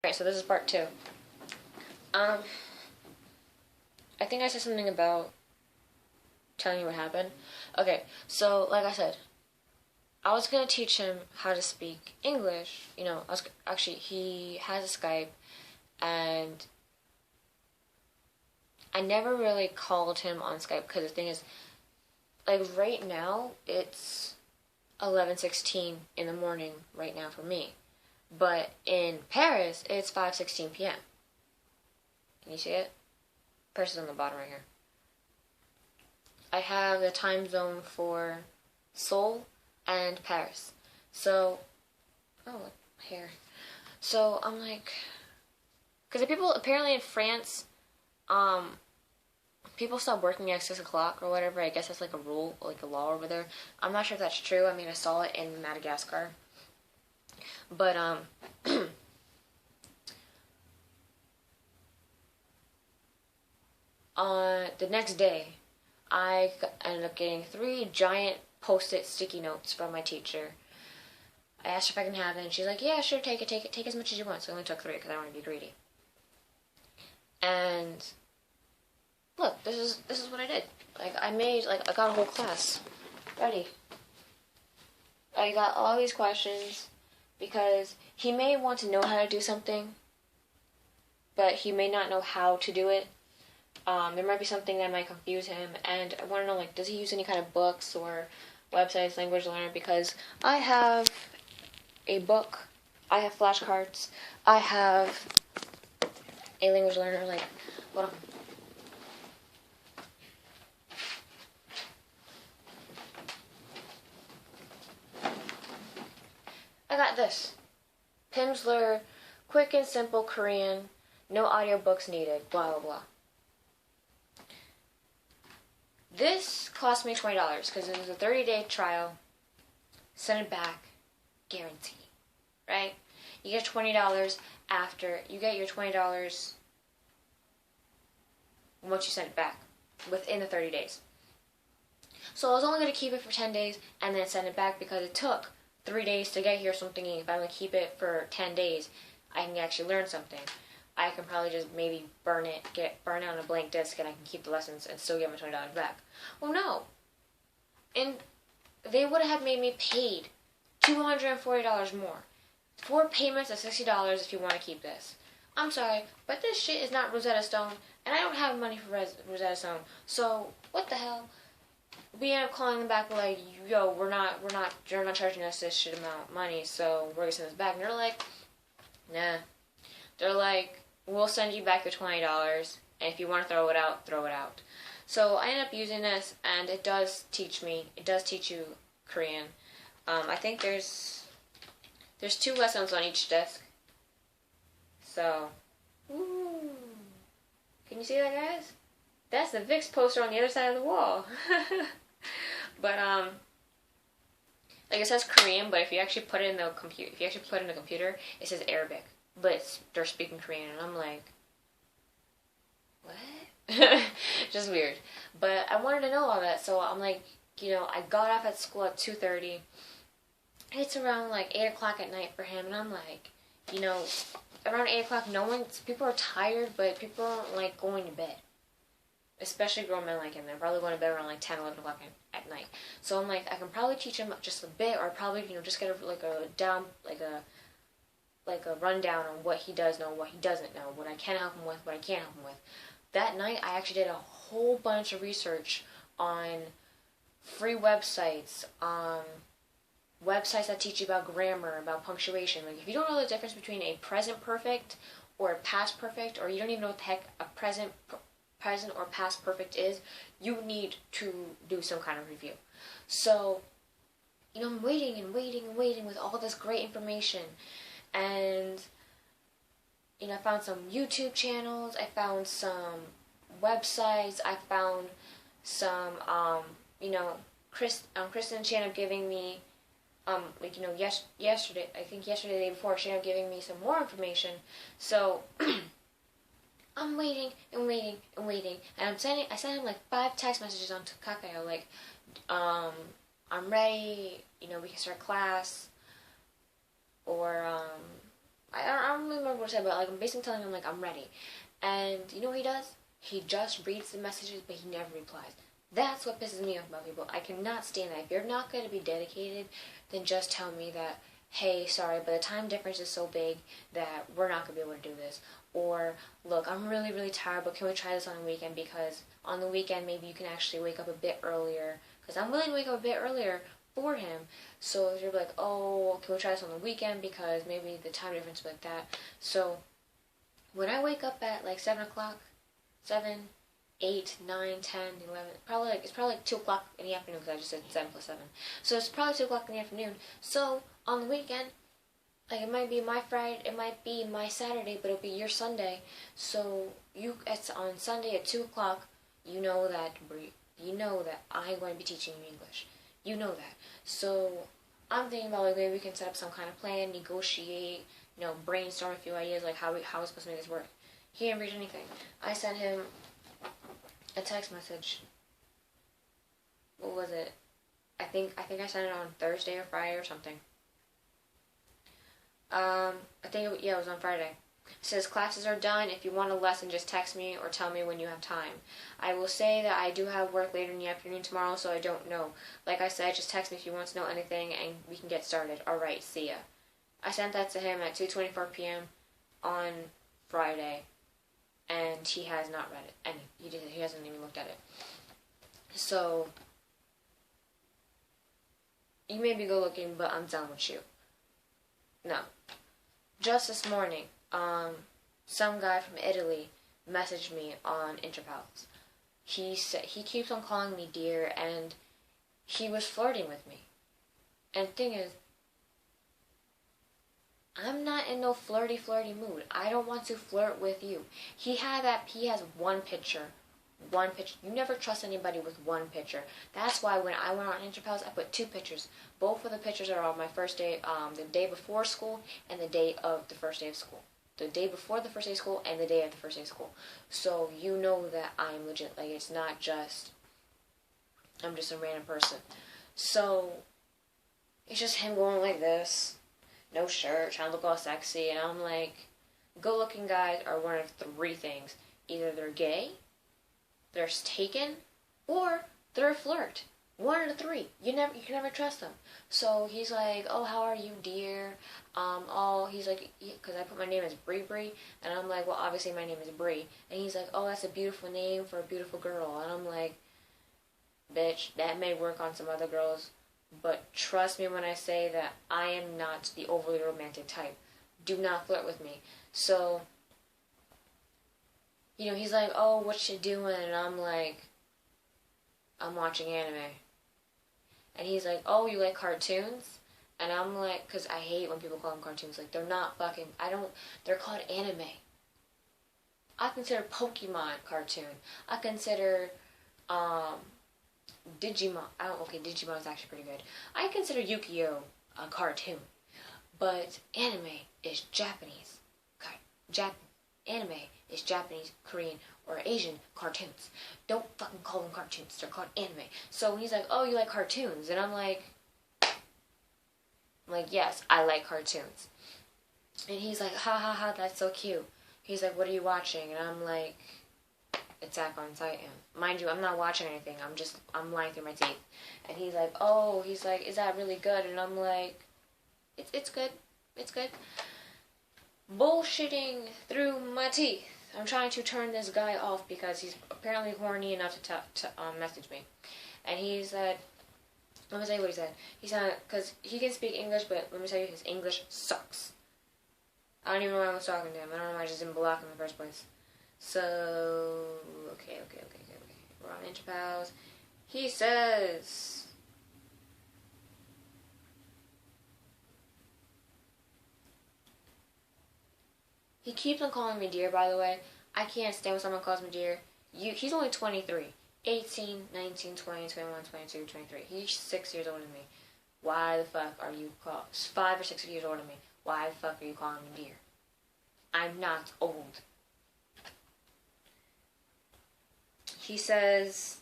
Alright, so this is part 2. I think I said something about telling you what happened. Okay, so like I said, I was gonna teach him how to speak English. He has a Skype, and I never really called him on Skype because the thing is, like right now it's 11:16 in the morning right now for me, but in Paris it's 5:16 p.m. Can you see it? Paris is on the bottom right here. I have the time zone for Seoul and Paris. So, oh, hair. So I'm like, because the people apparently in France, people stop working at 6 o'clock or whatever. I guess that's like a rule, like a law over there. I'm not sure if that's true. I mean, I saw it in Madagascar. But, on the next day, I ended up getting 3 giant post-it sticky notes from my teacher. I asked her if I can have it, and she's like, yeah, sure, take it, take as much as you want. So I only took 3 because I don't want to be greedy. And look, this is what I did. I got a whole class ready. I got all these questions because he may want to know how to do something, but he may not know how to do it. There might be something that might confuse him, and I want to know, does he use any kind of books or websites, Language Learner? Because I have a book, I have flashcards, I have a Language Learner, hold on. I got this. Pimsleur, quick and simple Korean, no audiobooks needed, blah, blah, blah. This cost me $20 because it was a 30-day trial. Send it back, guarantee, right? You get $20 after you get your $20 once you send it back within the 30 days. So I was only going to keep it for 10 days and then send it back because it took 3 days to get here. So I'm thinking if I'm going to keep it for 10 days, I can actually learn something. I can probably just maybe burn it on a blank disc, and I can keep the lessons and still get my $20 back. Well, no. And they would have made me paid $240 more. 4 payments of $60 if you want to keep this. I'm sorry, but this shit is not Rosetta Stone, and I don't have money for Rosetta Stone. So, what the hell? We end up calling them back like, yo, you're not charging us this shit amount of money, so we're going to send this back. And they're like, nah. They're like, we'll send you back your $20, and if you want to throw it out, throw it out. So I ended up using this, and it does teach you Korean. I think there's 2 lessons on each disc. So, ooh. Can you see that, guys? That's the VIX poster on the other side of the wall. But, it says Korean, but if you actually put it in the computer, it says Arabic. But they're speaking Korean, and I'm like, what? Just weird. But I wanted to know all that, so I'm like, I got off at school at 2:30. It's around 8 o'clock at night for him, and I'm like, around 8 o'clock, people are tired, but people aren't going to bed. Especially grown men like him. They're probably going to bed around 10, 11 o'clock at night. So I'm like, I can probably teach him just a bit, or probably, just get a rundown on what he does know, what he doesn't know, what I can help him with, what I can't help him with. That night, I actually did a whole bunch of research on free websites, websites that teach you about grammar, about punctuation. If you don't know the difference between a present perfect or a past perfect, or you don't even know what the heck a present or past perfect is, you need to do some kind of review. So, I'm waiting with all this great information. And, I found some YouTube channels, I found some websites, I found some, Kristen, she ended up giving me, yesterday, I think yesterday, the day before, she ended up giving me some more information. So, I'm waiting, and I sent him 5 text messages on Kakao, I'm ready, we can start class, or, I don't really remember what I said, but like I'm basically telling him like I'm ready. And you know what he does? He just reads the messages, but he never replies. That's what pisses me off about people. I cannot stand that. If you're not going to be dedicated, then just tell me that, hey, sorry, but the time difference is so big that we're not going to be able to do this. Or, look, I'm really, really tired, but can we try this on the weekend? Because on the weekend, maybe you can actually wake up a bit earlier. Because I'm willing to wake up a bit earlier for him. So if you're like, oh, can we try this on the weekend? Because maybe the time difference is like that. So when I wake up at like 7 o'clock, 7, 8, 9, 10, 11, it's probably like 2 o'clock in the afternoon because I just said 7 plus 7. So it's probably 2 o'clock in the afternoon. So on the weekend, like it might be my Friday, it might be my Saturday, but it'll be your Sunday. So it's on Sunday at 2 o'clock, you know that I'm going to be teaching you English. You know that. So I'm thinking about like maybe we can set up some kind of plan, negotiate, brainstorm a few ideas like how we're supposed to make this work. He didn't read anything. I sent him a text message. What was it? I think I sent it on Thursday or Friday or something. It was on Friday. It says, classes are done. If you want a lesson, just text me or tell me when you have time. I will say that I do have work later in the afternoon tomorrow, so I don't know. Like I said, just text me if you want to know anything, and we can get started. Alright, see ya. I sent that to him at 2:24 p.m. on Friday, and he has not read it. And he hasn't even looked at it. So, you may be good looking, but I'm done with you. No. Just this morning, some guy from Italy messaged me on Interpals. He keeps on calling me dear, and he was flirting with me. And the thing is, I'm not in no flirty mood. I don't want to flirt with you. He has one picture. You never trust anybody with one picture. That's why when I went on Interpals, I put 2 pictures. Both of the pictures are on my first day, the day before school and the day of the first day of school. The day before the first day of school and the day of the first day of school. So you know that I'm legit. Like, it's not just, I'm just a random person. So, it's just him going like this. No shirt, trying to look all sexy. And I'm like, good-looking guys are one of 3 things. Either they're gay, they're taken, or they're a flirt. One of the 3. You can never trust them. So he's like, oh, how are you, dear? He's like, because I put my name as Bree, and I'm like, well, obviously my name is Bree. And he's like, oh, that's a beautiful name for a beautiful girl. And I'm like, bitch, that may work on some other girls, but trust me when I say that I am not the overly romantic type. Do not flirt with me. So, he's like, oh, what you doing? And I'm like, I'm watching anime. And he's like, oh, you like cartoons? And I'm like, because I hate when people call them cartoons. Like, they're not fucking, they're called anime. I consider Pokemon cartoon. I consider, Digimon. Digimon is actually pretty good. I consider Yu-Gi-Oh! A cartoon. But anime is Japanese. Anime is Japanese, Korean, or Asian cartoons. Don't fucking call them cartoons. They're called anime. So when he's like, oh, you like cartoons? And I'm like, yes, I like cartoons. And he's like, ha ha ha, that's so cute. He's like, what are you watching? And I'm like, Attack on Titan. Mind you, I'm not watching anything. I'm lying through my teeth. And he's like, is that really good? And I'm like, it's good. It's good. Bullshitting through my teeth. I'm trying to turn this guy off because he's apparently horny enough to message me. And he said, let me tell you what he said. He said, because he can speak English, but let me tell you, his English sucks. I don't even know why I was talking to him. I don't know why I just didn't block him in the first place. So, okay. We're on Interpals. He says, he keeps on calling me dear, by the way. I can't stand when someone calls me dear. He's only 23. 18, 19, 20, 21, 22, 23. He's 6 years older than me. Why the fuck are you 5 or 6 years older than me? Why the fuck are you calling me dear? I'm not old. He says,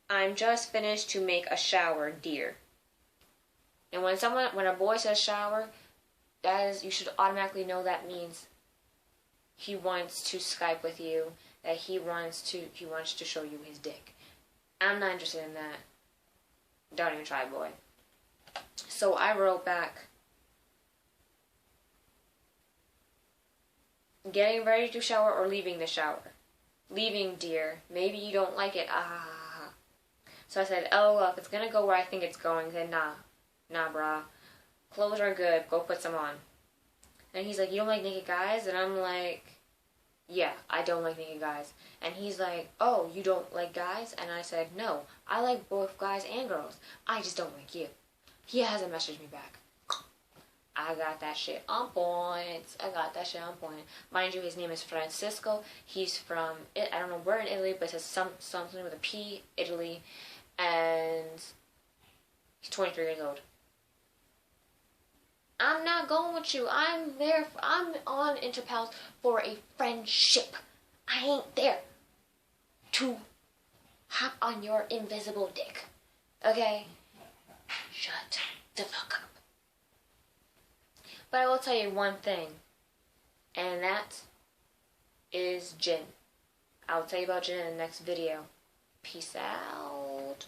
I'm just finished to make a shower, dear. And when a boy says shower, you should automatically know that means he wants to Skype with you, that he wants to show you his dick. I'm not interested in that. Don't even try, boy. So I wrote back, getting ready to shower or leaving the shower? Leaving, dear. Maybe you don't like it. Ah. So I said, LOL, if it's gonna go where I think it's going, then nah. Nah, brah. Clothes are good. Go put some on. And he's like, you don't like naked guys? And I'm like, yeah, I don't like naked guys. And he's like, oh, you don't like guys? And I said, no, I like both guys and girls. I just don't like you. He hasn't messaged me back. I got that shit on point. Mind you, his name is Francisco. He's from, I don't know where in Italy, but it says something with a P, Italy. And he's 23 years old. I'm not going with you. I'm on Interpals for a friendship. I ain't there to hop on your invisible dick. Okay? Shut the fuck up. But I will tell you one thing, and that is gin. I'll tell you about gin in the next video. Peace out.